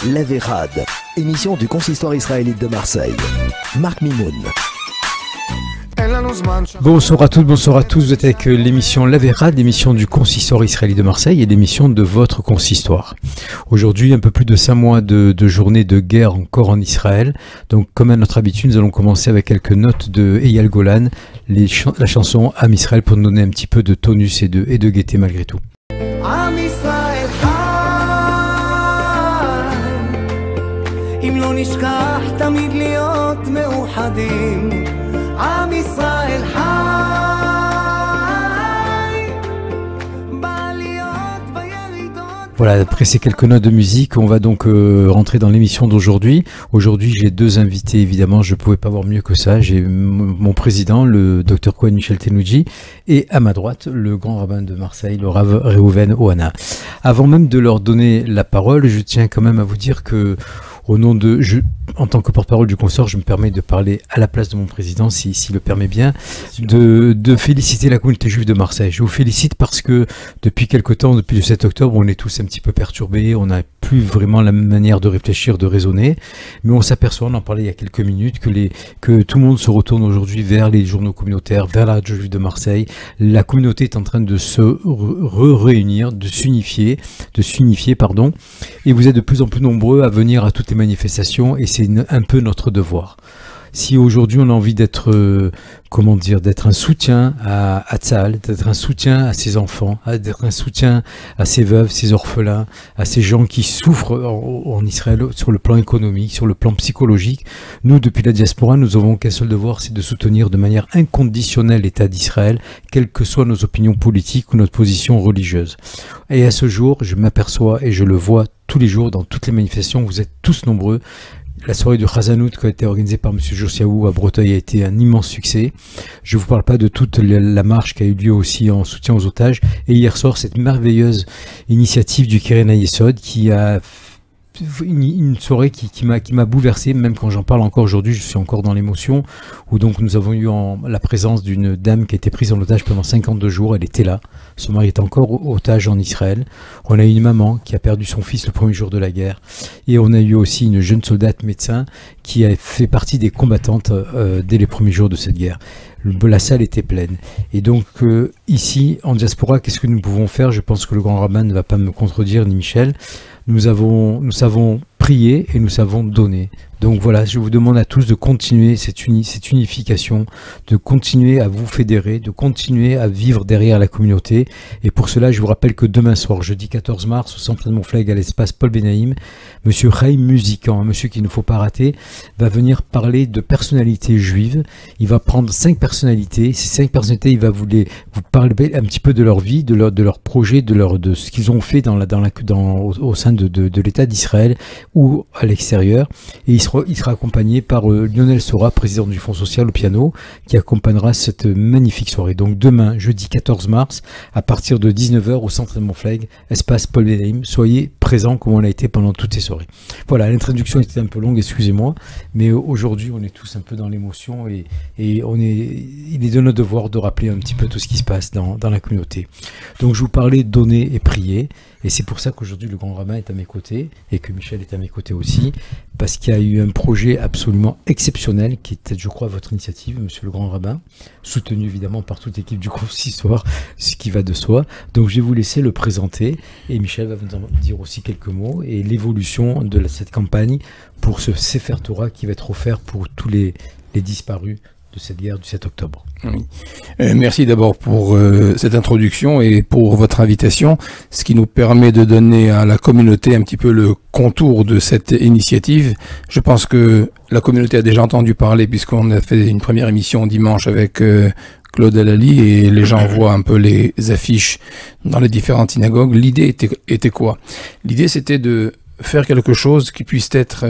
L'Averad, émission du consistoire israélite de Marseille. Marc Mimoun. Bonsoir à toutes, bonsoir à tous. Vous êtes avec l'émission L'Averad, l'émission du consistoire israélite de Marseille et l'émission de votre consistoire. Aujourd'hui, un peu plus de 5 mois de journée de guerre encore en Israël. Donc, comme à notre habitude, nous allons commencer avec quelques notes de Eyal Golan, la chanson Am Israël, pour nous donner un petit peu de tonus et de gaieté malgré tout. אם לא נשכח תמיד להיות מאוחדים עם ישראל חי בעליות בירידות. Voilà, après ces quelques notes de musique, on va donc rentrer dans l'émission d'aujourd'hui. Aujourd'hui, j'ai 2 invités, évidemment, je ne pouvais pas voir mieux que ça. J'ai mon président, le Dr Cohen Michel Tenoudji, et à ma droite, le grand rabbin de Marseille, le Rav Reuven Ohana. Avant même de leur donner la parole, je tiens quand même à vous dire que au nom de, en tant que porte-parole du consort, je me permets de parler à la place de mon président, s'il le permet bien, de féliciter la communauté juive de Marseille. Je vous félicite parce que depuis quelque temps, depuis le 7 octobre, on est tous un petit peu perturbés, on n'a plus vraiment la même manière de réfléchir, de raisonner, mais on s'aperçoit, on en parlait il y a quelques minutes, que tout le monde se retourne aujourd'hui vers les journaux communautaires, vers la radio juive de Marseille. La communauté est en train de se réunir, de s'unifier, et vous êtes de plus en plus nombreux à venir à toutes les manifestations, et c'est un peu notre devoir. Si aujourd'hui on a envie d'être d'être un soutien à Tzahal, d'être un soutien à ses enfants, d'être un soutien à ses veuves, ses orphelins, à ces gens qui souffrent en Israël sur le plan économique, sur le plan psychologique, nous depuis la diaspora, nous avons qu'un seul devoir, c'est de soutenir de manière inconditionnelle l'État d'Israël, quelles que soient nos opinions politiques ou notre position religieuse. Et à ce jour, je m'aperçois et je le vois tous les jours dans toutes les manifestations, vous êtes tous nombreux. La soirée du Chazanout qui a été organisée par M. Josiaou à Breteuil a été un immense succès. Je ne vous parle pas de toute la marche qui a eu lieu aussi en soutien aux otages. Et hier soir, cette merveilleuse initiative du Keren HaYesod qui a une soirée qui m'a bouleversé, même quand j'en parle encore aujourd'hui, je suis encore dans l'émotion, où donc nous avons eu la présence d'une dame qui a été prise en otage pendant 52 jours, elle était là, son mari est encore otage en Israël, on a eu une maman qui a perdu son fils le premier jour de la guerre, et on a eu aussi une jeune soldate médecin qui a fait partie des combattantes dès les premiers jours de cette guerre. La salle était pleine. Et donc ici, en diaspora, qu'est-ce que nous pouvons faire? Je pense que le grand rabbin ne va pas me contredire, ni Michel. Nous savons prier et nous savons donner. Donc voilà, je vous demande à tous de continuer cette unification, de continuer à vous fédérer, de continuer à vivre derrière la communauté. Et pour cela, je vous rappelle que demain soir, jeudi 14 mars, au centre de Montfleg, à l'espace Paul Benaïm, Monsieur Chaim Musican, un monsieur qu'il ne faut pas rater, va venir parler de personnalités juives. Il va prendre 5 personnalités. Ces 5 personnalités, il va vous parler un petit peu de leur vie, de leur projet, de ce qu'ils ont fait au sein de l'État d'Israël ou à l'extérieur. Et il sera accompagné par Lionel Sora, président du Fonds social au piano, qui accompagnera cette magnifique soirée. Donc demain, jeudi 14 mars, à partir de 19 h au centre de Montfleg, espace Paul Benaïm. Soyez présents comme on l'a été pendant toutes ces soirées. Voilà, l'introduction était un peu longue, excusez-moi, mais aujourd'hui on est tous un peu dans l'émotion et il est de notre devoir de rappeler un petit peu tout ce qui se passe dans la communauté. Donc je vous parlais donner et prier. Et c'est pour ça qu'aujourd'hui le grand rabbin est à mes côtés et que Michel est à mes côtés aussi, parce qu'il y a eu un projet absolument exceptionnel qui était, je crois, votre initiative, monsieur le grand rabbin, soutenu évidemment par toute l'équipe du consistoire, ce qui va de soi. Donc je vais vous laisser le présenter et Michel va vous en dire aussi quelques mots et l'évolution de cette campagne pour ce Sefer Torah qui va être offert pour tous les disparus de cette guerre du 7 octobre. Oui. Merci d'abord pour cette introduction et pour votre invitation, ce qui nous permet de donner à la communauté un petit peu le contour de cette initiative. Je pense que la communauté a déjà entendu parler puisqu'on a fait une première émission dimanche avec Claude Alali et les gens voient un peu les affiches dans les différentes synagogues. L'idée était quoi? L'idée c'était de faire quelque chose qui puisse être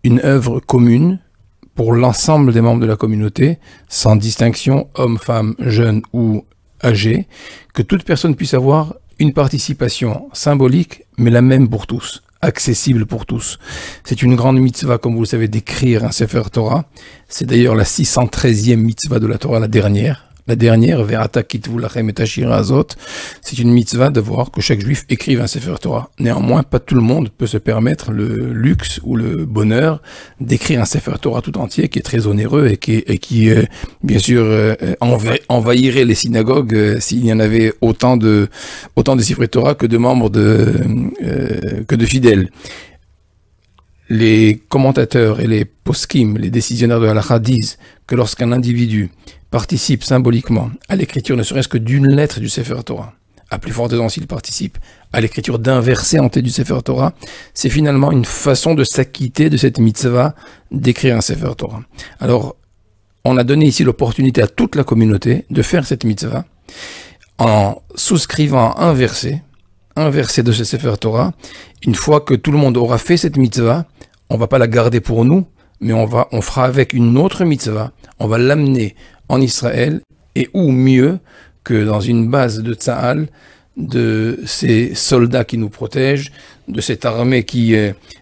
une œuvre commune pour l'ensemble des membres de la communauté, sans distinction, hommes, femmes, jeunes ou âgés, que toute personne puisse avoir une participation symbolique, mais la même pour tous, accessible pour tous. C'est une grande mitzvah, comme vous le savez, d'écrire un Sefer Torah. C'est d'ailleurs la 613e mitzvah de la Torah, la dernière, La dernière, Ve'ata kitvu lachem et hashira azot, c'est une mitzvah de voir que chaque juif écrive un Sefer Torah. Néanmoins, pas tout le monde peut se permettre le luxe ou le bonheur d'écrire un Sefer Torah tout entier qui est très onéreux et qui bien sûr, envahirait les synagogues s'il y en avait autant de Sefer Torah que de membres que de fidèles. Les commentateurs et les poskim, les décisionnaires de halakha disent que lorsqu'un individu participe symboliquement à l'écriture ne serait-ce que d'une lettre du Sefer Torah, à plus forte raison s'il participe à l'écriture d'un verset entier du Sefer Torah, c'est finalement une façon de s'acquitter de cette mitzvah d'écrire un Sefer Torah. Alors, on a donné ici l'opportunité à toute la communauté de faire cette mitzvah en souscrivant un verset de ce Sefer Torah. Une fois que tout le monde aura fait cette mitzvah, on va pas la garder pour nous, mais on fera avec une autre mitzvah, on va l'amener en Israël, et où mieux que dans une base de Tzahal, de ces soldats qui nous protègent, de cette armée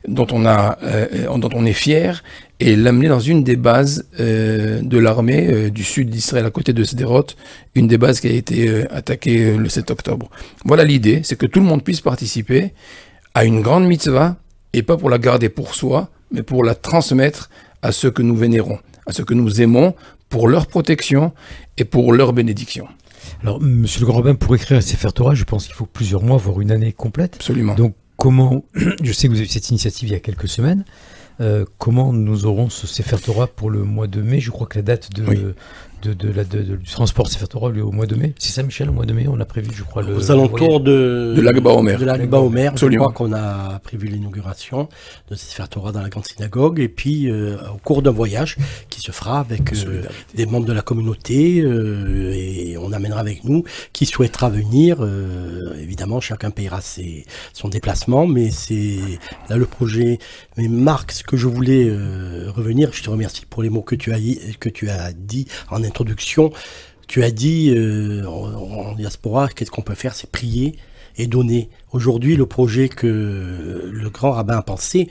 dont on est fier, et l'amener dans une des bases de l'armée du sud d'Israël, à côté de Sderot, une des bases qui a été attaquée le 7 octobre. Voilà l'idée, c'est que tout le monde puisse participer à une grande mitzvah, et pas pour la garder pour soi, mais pour la transmettre à ceux que nous vénérons, à ceux que nous aimons, pour leur protection et pour leur bénédiction. Alors, monsieur le grand rabbin, pour écrire un Sefer Torah, je pense qu'il faut plusieurs mois, voire une année complète. Absolument. Donc, comment, je sais que vous avez eu cette initiative il y a quelques semaines, comment nous aurons ce Sefer Torah pour le mois de mai? Je crois que la date du transport Sefer Torah est au mois de mai. C'est ça, Michel, au mois de mai, on a prévu, je crois, aux alentours de l'Agba Omer. De l'Agba Omer, je crois qu'on a prévu l'inauguration de Sefer Torah dans la grande synagogue, et puis au cours d'un voyage qui se fera avec des membres de la communauté, et on amènera avec nous qui souhaitera venir. Évidemment, chacun payera son déplacement, mais c'est là le projet. Mais Marc, ce que je voulais revenir, je te remercie pour les mots que tu as dit en introduction. Tu as dit en diaspora, qu'est-ce qu'on peut faire, c'est prier et donner. Aujourd'hui, le projet que le grand rabbin a pensé,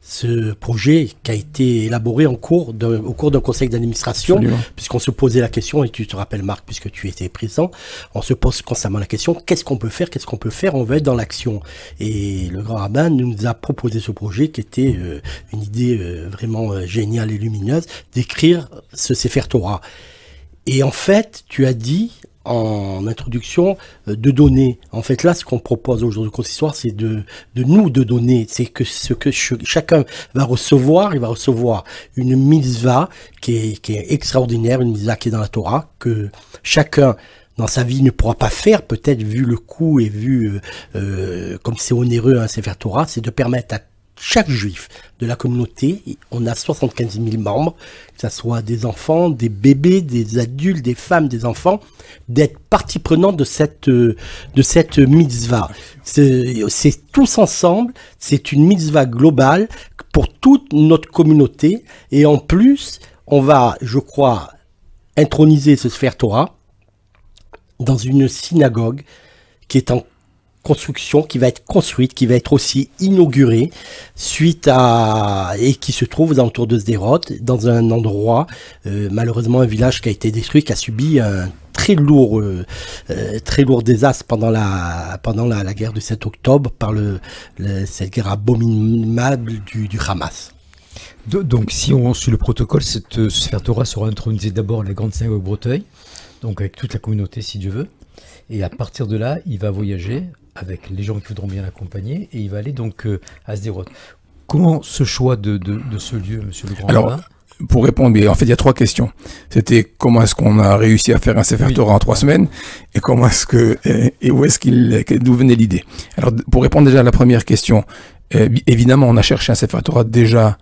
ce projet qui a été élaboré au cours d'un conseil d'administration, puisqu'on se posait la question, et tu te rappelles Marc, puisque tu étais présent, on se pose constamment la question, qu'est-ce qu'on peut faire, on veut être dans l'action. Et le grand rabbin nous a proposé ce projet qui était une idée vraiment géniale et lumineuse, d'écrire ce Sefer Torah. Et en fait, tu as dit en introduction de donner. En fait, là, ce qu'on propose aujourd'hui au consistoire, c'est de donner. C'est que ce que chacun va recevoir, il va recevoir une mitzvah qui est extraordinaire, une mitzvah qui est dans la Torah, que chacun dans sa vie ne pourra pas faire, peut-être vu le coût et vu comme c'est onéreux un Sefer Torah, c'est de permettre à chaque juif de la communauté, on a 75 000 membres, que ce soit des enfants, des bébés, des adultes, des femmes, des enfants, d'être partie prenante de cette mitzvah. C'est tous ensemble, c'est une mitzvah globale pour toute notre communauté, et en plus, on va, je crois, introniser ce Sefer Torah dans une synagogue qui est en construction, qui va être construite, qui va être aussi inaugurée et qui se trouve aux alentours de Sderot, dans un endroit, malheureusement un village qui a été détruit, qui a subi un très lourd désastre pendant la guerre du 7 octobre par cette guerre abominable du Hamas. Donc si on suit le protocole, ce Sefer Torah sera intronisé d'abord à la grande synagogue Breteuil, donc avec toute la communauté si Dieu veut, et à partir de là, il va voyager avec les gens qui voudront bien l'accompagner, et il va aller donc à Sderot. Comment ce choix de ce lieu, monsieur le grand rabbin? Pour répondre, en fait, il y a 3 questions. C'était comment est-ce qu'on a réussi à faire un Sefer Torah en 3 semaines, et comment est-ce que, et où est-ce d'où venait l'idée. Alors, pour répondre déjà à la première question, évidemment, on a cherché un Sefer Torah déjà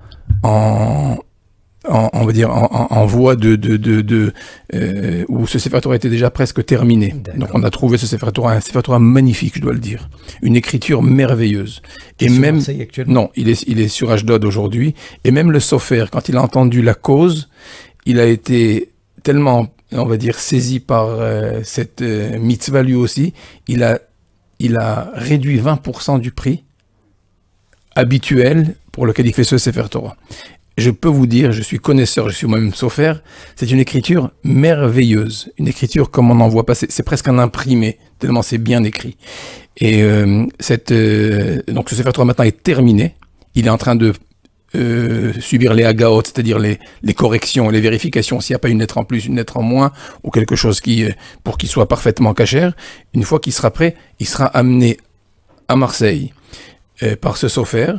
on va dire en voie où ce Sefer Torah était déjà presque terminé. Donc on a trouvé ce Sefer Torah, un Sefer Torah magnifique, je dois le dire, une écriture merveilleuse. Et même Marseille actuellement? Non, il est sur Ashdod aujourd'hui. Et même le Sofer, quand il a entendu la cause, il a été tellement, on va dire, saisi par cette mitzvah lui aussi. Il a réduit 20% du prix habituel pour lequel il fait ce Sefer Torah. je peux vous dire, je suis connaisseur, je suis moi-même sophère, c'est une écriture merveilleuse. Une écriture comme on n'en voit pas, c'est presque un imprimé, tellement c'est bien écrit. Et donc ce Sefer Torah maintenant est terminé. Il est en train de subir les hagaot, c'est-à-dire les corrections, les vérifications, s'il n'y a pas une lettre en plus, une lettre en moins, ou quelque chose pour qu'il soit parfaitement cachère. Une fois qu'il sera prêt, il sera amené à Marseille par ce sofer,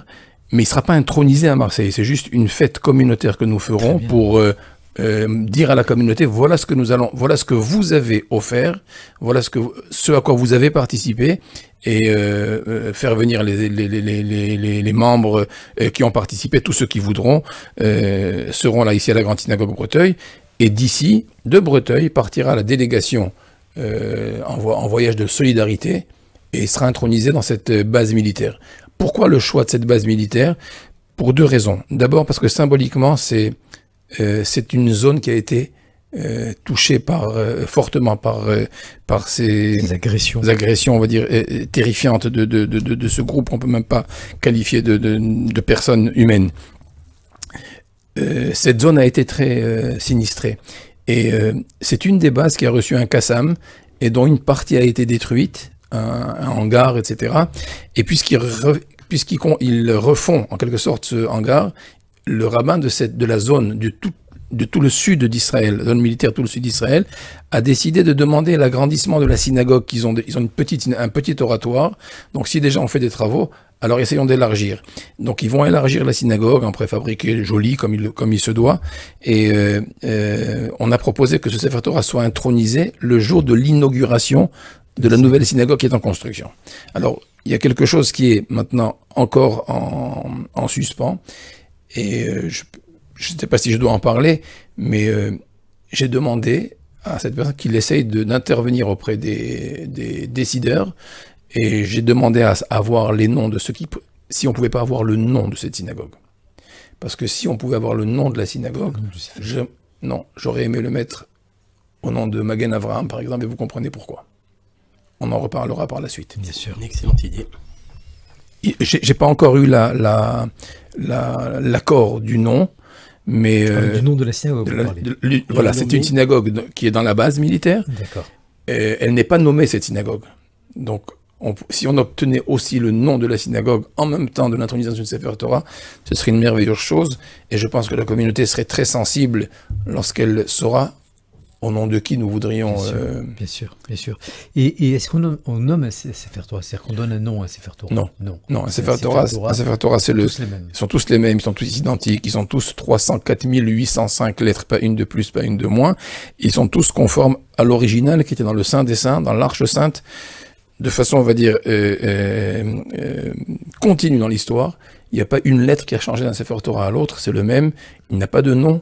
mais il ne sera pas intronisé à Marseille. C'est juste une fête communautaire que nous ferons pour dire à la communauté, voilà ce que vous avez offert, voilà ce à quoi vous avez participé, et faire venir les membres qui ont participé, tous ceux qui voudront, seront là ici à la Grande Synagogue Breteuil, et d'ici, de Breteuil, partira la délégation en voyage de solidarité, et sera intronisé dans cette base militaire. Pourquoi le choix de cette base militaire? Pour deux raisons. D'abord parce que symboliquement, c'est une zone qui a été touchée fortement par ces agressions, on va dire, terrifiantes de ce groupe. On ne peut même pas qualifier de personnes humaines. Cette zone a été très sinistrée. Et c'est une des bases qui a reçu un Qassam et dont une partie a été détruite, un hangar, etc. Et puisqu'ils refont en quelque sorte ce hangar, le rabbin de la zone de tout le sud d'Israël, la zone militaire tout le sud d'Israël, a décidé de demander l'agrandissement de la synagogue. Ils ont un petit oratoire. Donc si déjà on fait des travaux, alors essayons d'élargir. Donc ils vont élargir la synagogue en préfabriqué, joli comme il se doit. Et on a proposé que ce Sefer Torah soit intronisé le jour de l'inauguration de la nouvelle synagogue qui est en construction. Alors, il y a quelque chose qui est maintenant encore en suspens, et je ne sais pas si je dois en parler, mais j'ai demandé à cette personne qu'il essaye d'intervenir auprès des décideurs, et j'ai demandé à avoir les noms de ceux si on ne pouvait pas avoir le nom de cette synagogue. Parce que si on pouvait avoir le nom de la synagogue, j'aurais aimé le mettre au nom de Magen Avraham, par exemple, et vous comprenez pourquoi. On en reparlera par la suite. Bien sûr, une excellente idée. J'ai pas encore eu l'accord du nom, mais du nom de la synagogue. Voilà, c'est une synagogue qui est dans la base militaire. D'accord. Elle n'est pas nommée cette synagogue. Donc, si on obtenait aussi le nom de la synagogue en même temps de l'intronisation de Sefer Torah, ce serait une merveilleuse chose. Et je pense que la communauté serait très sensible lorsqu'elle saura au nom de qui nous voudrions... Bien sûr. Et est-ce qu'on nomme un Sefer Torah? C'est-à-dire qu'on donne un nom à un Sefer Torah? Non, un Sefer Torah, c'est ils sont tous les mêmes, ils sont tous identiques, ils sont tous 304 805 lettres, pas une de plus, pas une de moins. Ils sont tous conformes à l'original qui était dans le Saint des Saints, dans l'Arche Sainte, de façon, on va dire, continue dans l'histoire. Il n'y a pas une lettre qui a changé d'un Sefer Torah à l'autre, c'est le même, il n'a pas de nom.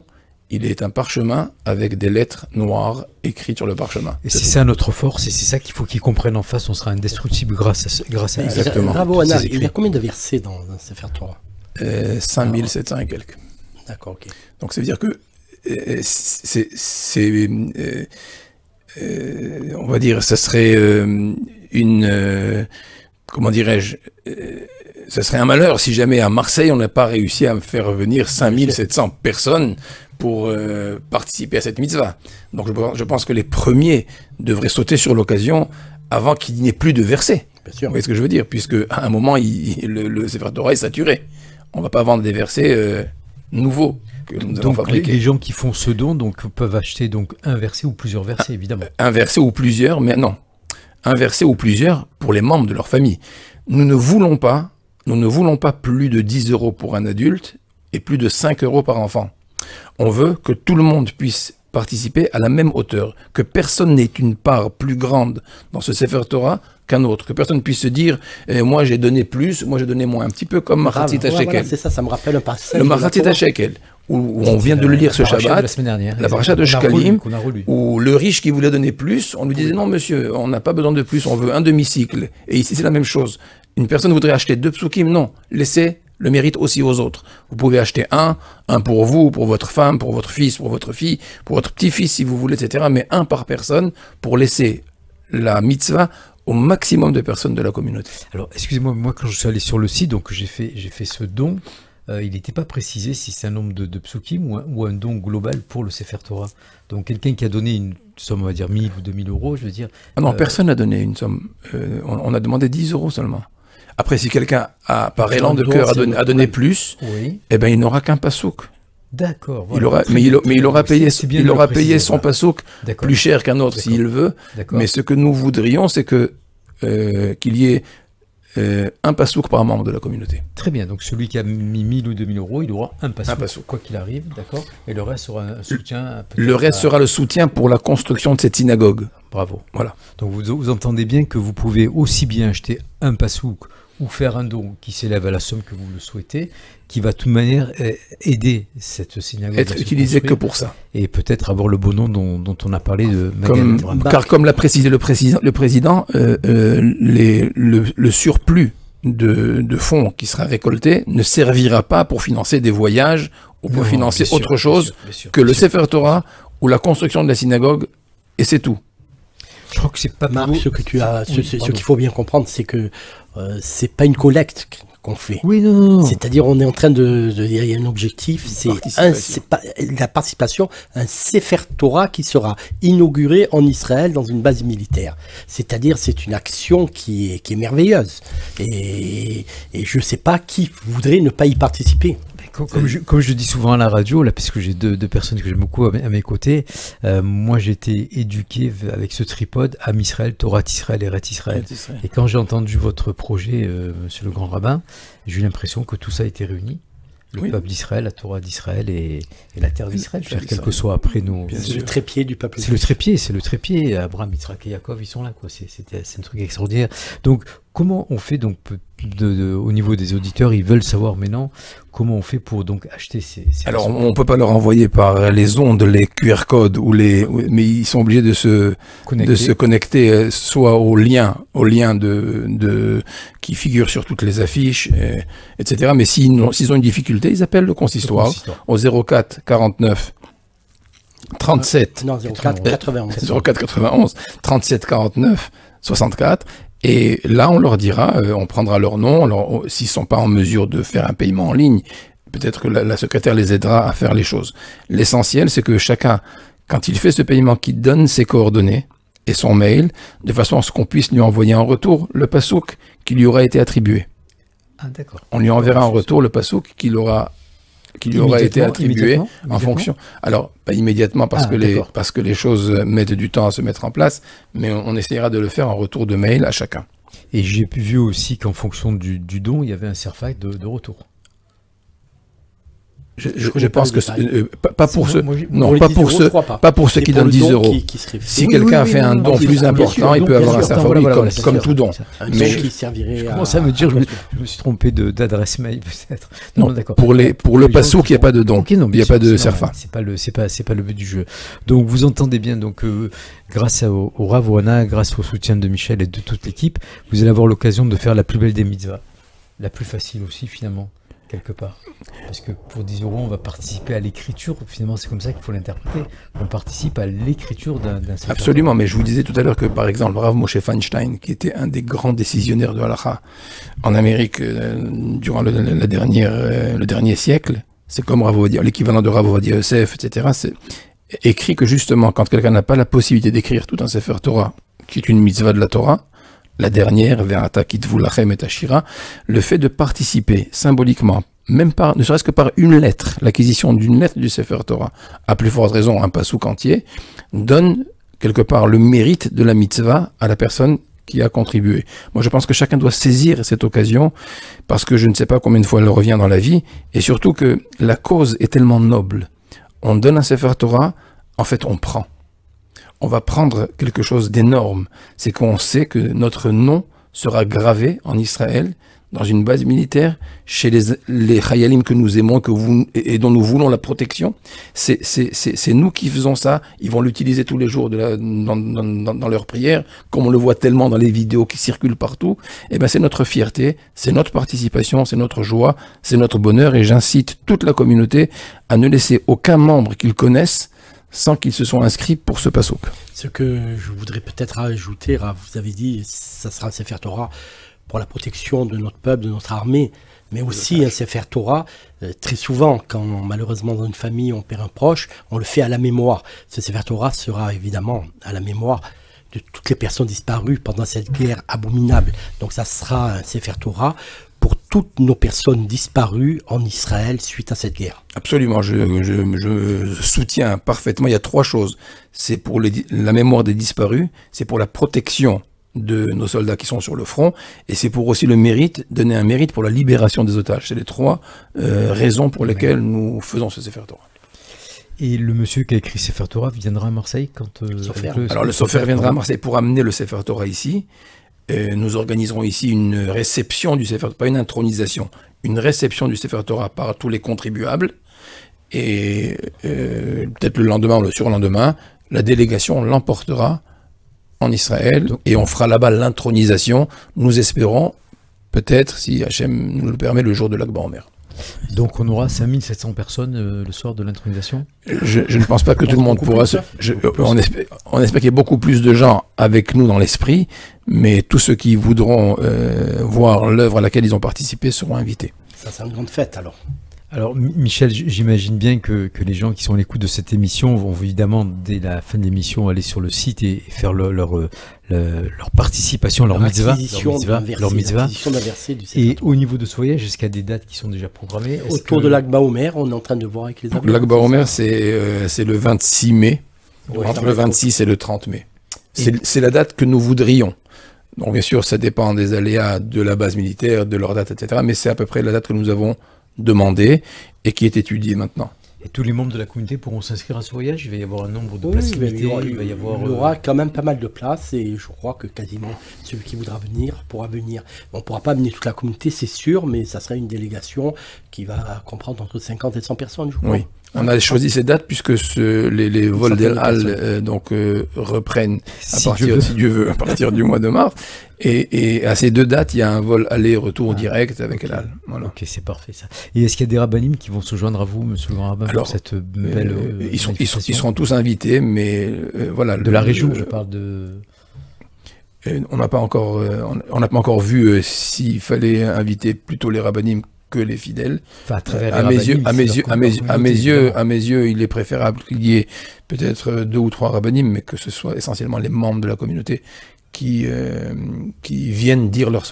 Il est un parchemin avec des lettres noires écrites sur le parchemin. Et c'est ça notre force, et c'est ça qu'il faut qu'ils comprennent en face. On sera indestructible grâce à Exactement. Bravo Anna. Il y a combien de versets dans un Sefer Torah? 5700 et quelques. D'accord, ok. Donc ça veut dire que on va dire, ça serait comment dirais-je, ce serait un malheur si jamais à Marseille on n'a pas réussi à faire venir 5700 personnes pour participer à cette mitzvah. Donc je pense que les premiers devraient sauter sur l'occasion avant qu'il n'y ait plus de versets. Bien sûr. Vous voyez ce que je veux dire? Puisque à un moment, le Sefer Torah est saturé. On ne va pas vendre des versets nouveaux que nous allons fabriquer. Les gens qui font ce don peuvent acheter un verset ou plusieurs versets, évidemment. Un verset ou plusieurs, mais non. Un verset ou plusieurs pour les membres de leur famille. Nous ne voulons pas plus de 10 € pour un adulte et plus de 5 € par enfant. On veut que tout le monde puisse participer à la même hauteur, que personne n'ait une part plus grande dans ce Sefer Torah qu'un autre, que personne puisse se dire moi j'ai donné plus, moi j'ai donné moins, un petit peu comme Machatzit HaShekel. Voilà, c'est ça, ça me rappelle un passage. Le Machatzit HaShekel, où on vient de le lire ce Shabbat, la paracha de Shkalim, où le riche qui voulait donner plus, on lui disait non monsieur, on n'a pas besoin de plus, on veut un demi-cycle. Et ici c'est la même chose. Une personne voudrait acheter 2 psukim, non, laissez le mérite aussi aux autres. Vous pouvez acheter un pour vous, pour votre femme, pour votre fils, pour votre fille, pour votre petit-fils si vous voulez, etc. Mais un par personne pour laisser la mitzvah au maximum de personnes de la communauté. Alors, excusez-moi, moi quand je suis allé sur le site, donc j'ai fait ce don, il n'était pas précisé si c'est un nombre de psukim ou un don global pour le Sefer Torah. Donc quelqu'un qui a donné une somme, on va dire 1000 ou 2000 euros, je veux dire... Ah non, personne n'a donné une somme. On a demandé 10 euros seulement. Après, si quelqu'un a, par élan de cœur, a donné plus, oui. eh ben, il n'aura qu'un pasouk. D'accord. Voilà. Il aura payé son pasouk plus cher qu'un autre s'il veut. Mais ce que nous voudrions, c'est que qu'il y ait un pasouk par membre de la communauté. Très bien. Donc celui qui a mis 1000 ou 2000 euros, il aura un pasouk, quoi qu'il arrive, d'accord. Et le reste sera un soutien. Le reste sera le soutien pour la construction de cette synagogue. Bravo. Voilà. Donc vous entendez bien que vous pouvez aussi bien acheter un pasouk ou faire un don qui s'élève à la somme que vous le souhaitez, qui va de toute manière aider cette synagogue. Être utilisé que pour ça. Et peut-être avoir le bon nom dont on a parlé de car comme l'a précisé le président, le surplus de fonds qui sera récolté ne servira pas pour financer des voyages ou pour financer autre chose que le Sefer Torah ou la construction de la synagogue, et c'est tout. Je crois que c'est pas Marc, ce qu'il faut bien comprendre, c'est que c'est pas une collecte qu'on fait. Oui, non. C'est-à-dire, on est en train de dire, il y a un objectif, c'est la participation, un Sefer Torah qui sera inauguré en Israël dans une base militaire. C'est-à-dire, c'est une action qui est merveilleuse. Et je sais pas qui voudrait ne pas y participer. Comme je dis souvent à la radio, là, puisque j'ai deux personnes que j'aime beaucoup à mes côtés, moi j'ai été éduqué avec ce tripode Am Israël, Torah Israël et Ret Israël. Et quand j'ai entendu votre projet, monsieur le grand rabbin, j'ai eu l'impression que tout ça a été réuni. Le peuple d'Israël, la Torah d'Israël et la terre d'Israël, quel que soit après nos... C'est le trépied du peuple. C'est le trépied. Abraham, Yitzhak et Yaakov, ils sont là, quoi. C'est un truc extraordinaire. Donc, comment on fait donc au niveau des auditeurs, ils veulent savoir maintenant comment on fait pour donc acheter ces alors on peut pas leur envoyer par les ondes les QR codes mais ils sont obligés de se connecter soit au lien qui figure sur toutes les affiches, etc. Mais s'ils ont une difficulté, ils appellent le consistoire au 04 49 37 04 91 37 49 64. Et là, on leur dira, on prendra leur nom. Alors, s'ils ne sont pas en mesure de faire un paiement en ligne, peut-être que la secrétaire les aidera à faire les choses. L'essentiel, c'est que chacun, quand il fait ce paiement, qu'il donne ses coordonnées et son mail, de façon à ce qu'on puisse lui envoyer en retour le pasouk qui lui aura été attribué. Ah, d'accord. On lui enverra en retour le pasouk qui lui aura été attribué en fonction. Alors, pas immédiatement parce que les choses mettent du temps à se mettre en place, mais on essaiera de le faire en retour de mail à chacun. Et j'ai vu aussi qu'en fonction du don, il y avait un serfac de retour. Je pense que pas pour ceux, non, pas pour ceux qui donnent 10 euros. Si quelqu'un fait un don plus important, il peut avoir un serfac comme tout don. Mais qui servirait. Je commence à me dire, je me suis trompé d'adresse mail peut-être. Non, d'accord. Pour le pasouk, il n'y a pas de don. Il n'y a pas de serfa. C'est pas le but du jeu. Donc vous entendez bien. Donc grâce au Rav Oana, grâce au soutien de Michel et de toute l'équipe, vous allez avoir l'occasion de faire la plus belle des mitzvahs, la plus facile aussi finalement. Quelque part. Parce que pour 10 euros, on va participer à l'écriture. Finalement, c'est comme ça qu'il faut l'interpréter. On participe à l'écriture d'un sefer. Absolument, mais je vous disais tout à l'heure que, par exemple, Rav Moshe Feinstein, qui était un des grands décisionnaires de Halakha en Amérique durant le dernier siècle, c'est comme l'équivalent de Rav Ovadia Yosef, etc., c'est écrit que justement, quand quelqu'un n'a pas la possibilité d'écrire tout un Sefer Torah, qui est une mitzvah de la Torah, la dernière, Ve'ata kitvu lachem et Ashira, le fait de participer symboliquement, même ne serait-ce que par une lettre, l'acquisition d'une lettre du Sefer Torah, à plus forte raison un pasouk entier, donne quelque part le mérite de la mitzvah à la personne qui a contribué. Moi, je pense que chacun doit saisir cette occasion, parce que je ne sais pas combien de fois elle revient dans la vie, et surtout que la cause est tellement noble. On donne un Sefer Torah, en fait, on prend. On va prendre quelque chose d'énorme. C'est qu'on sait que notre nom sera gravé en Israël, dans une base militaire, chez les Chayalim que nous aimons et dont nous voulons la protection. C'est nous qui faisons ça. Ils vont l'utiliser tous les jours dans leur prière, comme on le voit tellement dans les vidéos qui circulent partout. Eh ben, c'est notre fierté, c'est notre participation, c'est notre joie, c'est notre bonheur. Et j'incite toute la communauté à ne laisser aucun membre qu'ils connaissent sans qu'ils se soient inscrits pour ce pasouk. Ce que je voudrais peut-être ajouter, vous avez dit, ça sera un Sefer Torah pour la protection de notre peuple, de notre armée, Mais aussi un Sefer Torah, très souvent, quand malheureusement dans une famille on perd un proche, on le fait à la mémoire. Ce Sefer Torah sera évidemment à la mémoire de toutes les personnes disparues pendant cette guerre abominable. Donc ça sera un Sefer Torah pour toutes nos personnes disparues en Israël suite à cette guerre. Absolument, je soutiens parfaitement. Il y a 3 choses. C'est pour la mémoire des disparus, c'est pour la protection de nos soldats qui sont sur le front, et c'est pour aussi le mérite, donner un mérite pour la libération des otages. C'est les 3 raisons pour lesquelles nous faisons ce Sefer Torah. Et le monsieur qui a écrit Sefer Torah viendra à Marseille quand Alors le Sofer viendra à Marseille pour amener le Sefer Torah ici. Nous organiserons ici une réception du Sefer Torah, pas une intronisation, une réception du Sefer Torah par tous les contribuables. Et peut-être le lendemain ou le surlendemain, la délégation l'emportera en Israël et on fera là-bas l'intronisation. Nous espérons, peut-être, si Hachem nous le permet, le jour de l'Akba Omer. Donc on aura 5700 personnes le soir de l'intronisation. Je ne pense pas que tout le monde pourra on espère qu'il y ait beaucoup plus de gens avec nous dans l'esprit, mais tous ceux qui voudront voir l'œuvre à laquelle ils ont participé seront invités. Ça, c'est une grande fête alors. Alors Michel, j'imagine bien que les gens qui sont à l'écoute de cette émission vont évidemment dès la fin de l'émission aller sur le site et faire leur participation, leur mitzvah. Et au niveau de ce voyage, est-ce qu'il y a des dates qui sont déjà programmées? Autour de l'Akba Omer, on est en train de voir avec les amis. L'Akba Omer, c'est le 26 mai, entre le 26 et le 30 mai. C'est la date que nous voudrions. Donc bien sûr, ça dépend des aléas de la base militaire, de leur date, etc. Mais c'est à peu près la date que nous avons demandé et qui est étudié maintenant. Et tous les membres de la communauté pourront s'inscrire à ce voyage? Il va y avoir un nombre de places limitées. Il y aura quand même pas mal de places et je crois que quasiment celui qui voudra venir pourra venir. On ne pourra pas venir toute la communauté, c'est sûr, mais ça serait une délégation qui va comprendre entre 50 et 100 personnes, je crois. Oui. On a choisi ces dates puisque les vols d'El Al reprennent si Dieu veut, à partir du mois de mars. Et à ces 2 dates, il y a un vol aller-retour direct avec El Al. Voilà. Ok, c'est parfait ça. Et est-ce qu'il y a des rabbinim qui vont se joindre à vous, monsieur le grand rabbin, pour cette belle ils seront tous invités, mais voilà. De la région, je parle de... On n'a pas encore vu s'il fallait inviter plutôt les rabbinim que les fidèles. Enfin, à mes yeux, il est préférable qu'il y ait peut-être 2 ou 3 rabbinim, mais que ce soit essentiellement les membres de la communauté qui viennent dire leur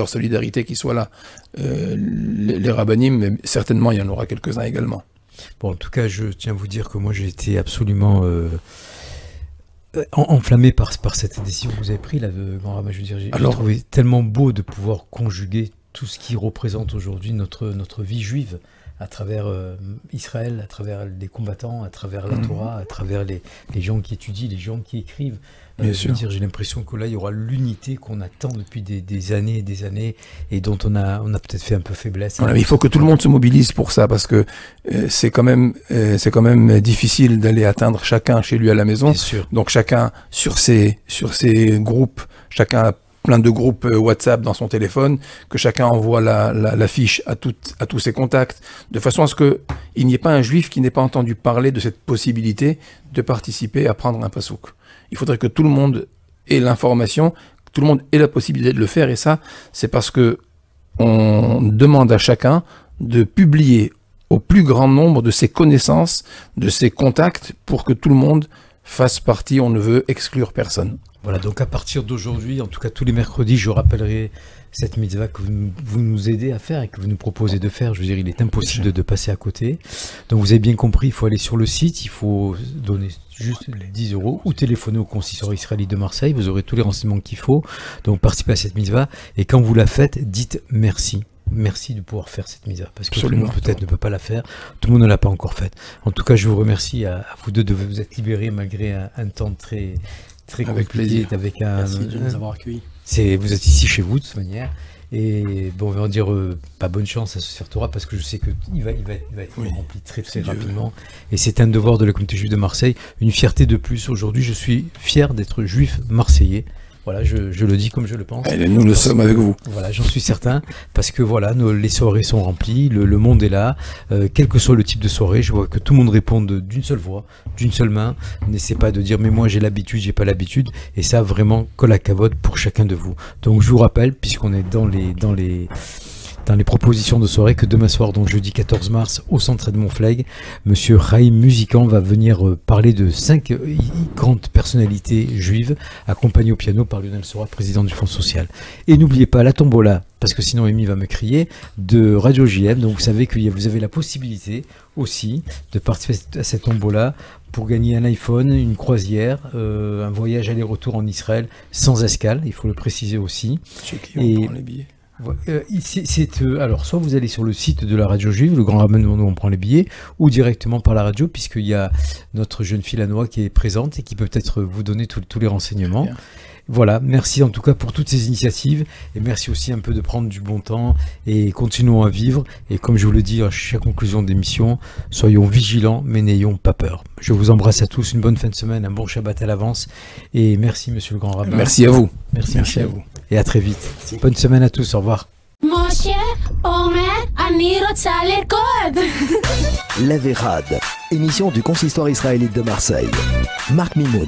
solidarité, qui soient là. Les rabbinim, mais certainement il y en aura quelques-uns également. Bon, en tout cas, je tiens à vous dire que moi j'ai été absolument enflammé par cette décision que vous avez prise, là, grand rabbin. Je veux dire, j'ai trouvé tellement beau de pouvoir conjuguer tout ce qui représente aujourd'hui notre vie juive à travers Israël, à travers les combattants, à travers la Torah, à travers les gens qui étudient, les gens qui écrivent. J'ai l'impression que là, il y aura l'unité qu'on attend depuis des années et des années et dont on a peut-être fait un peu faiblesse. Voilà, il faut que tout le monde se mobilise pour ça parce que c'est quand même difficile d'aller atteindre chacun chez lui à la maison. Donc chacun sur ses groupes, chacun a plein de groupes WhatsApp dans son téléphone, que chacun envoie la fiche à tous ses contacts, de façon à ce qu'il n'y ait pas un juif qui n'ait pas entendu parler de cette possibilité de participer à prendre un pasouk. Il faudrait que tout le monde ait l'information, que tout le monde ait la possibilité de le faire, et ça, c'est parce que on demande à chacun de publier au plus grand nombre de ses connaissances, de ses contacts, pour que tout le monde fasse partie. On ne veut exclure personne. Voilà, donc à partir d'aujourd'hui, en tout cas tous les mercredis, je rappellerai cette mitzvah que vous nous aidez à faire et que vous nous proposez de faire. Je veux dire, il est impossible de passer à côté. Donc vous avez bien compris, il faut aller sur le site, il faut donner juste 10 € ou téléphoner au consistoire israélite de Marseille. Vous aurez tous les renseignements qu'il faut. Donc participez à cette mitzvah et quand vous la faites, dites merci. Merci de pouvoir faire cette mitzvah, parce que tout le monde peut-être ne peut pas la faire, tout le monde ne l'a pas encore faite. En tout cas, je vous remercie à vous deux de vous être libérés malgré un temps très compliqué. Merci de nous avoir accueillis. Vous êtes ici chez vous de toute manière. Et bon, on va dire pas bonne chance à ce Sefer Torah, parce que je sais qu'il va être rempli très rapidement. Et c'est un devoir de la communauté juive de Marseille, une fierté de plus. Aujourd'hui, je suis fier d'être juif marseillais. Voilà, je le dis comme je le pense. Et nous le sommes avec vous. Voilà, j'en suis certain, parce que voilà, les soirées sont remplies, le monde est là, quel que soit le type de soirée, je vois que tout le monde réponde d'une seule voix, d'une seule main. N'essayez pas de dire mais moi j'ai l'habitude, j'ai pas l'habitude, et ça vraiment kol hakavod pour chacun de vous. Donc je vous rappelle, puisqu'on est dans dans les propositions de soirée que demain soir, donc jeudi 14 mars, au centre Edmond Flegg, Monsieur Raïm Musican va venir parler de 5 grandes personnalités juives, accompagnées au piano par Lionel Sora, président du Fonds social. Et n'oubliez pas la tombola, parce que sinon Amy va me crier, de Radio JM. Donc vous savez que vous avez la possibilité aussi de participer à cette tombola pour gagner un iPhone, une croisière, un voyage aller-retour en Israël sans escale, il faut le préciser aussi. Chez qui on prend les billets? Alors, soit vous allez sur le site de la radio juive, le Grand Rabbin, où on prend les billets, ou directement par la radio, puisqu'il y a notre jeune fille Lanois qui est présente et qui peut peut-être vous donner tous les renseignements. Voilà, merci en tout cas pour toutes ces initiatives, et merci aussi un peu de prendre du bon temps, et continuons à vivre, et comme je vous le dis à chaque conclusion d'émission, soyons vigilants, mais n'ayons pas peur. Je vous embrasse à tous, une bonne fin de semaine, un bon Shabbat à l'avance, et merci Monsieur le Grand Rabbin. Merci à vous. Merci à vous. Et à très vite. Merci. Bonne semaine à tous, au revoir. L'Averad, émission du consistoire israélite de Marseille. Marc Mimoun.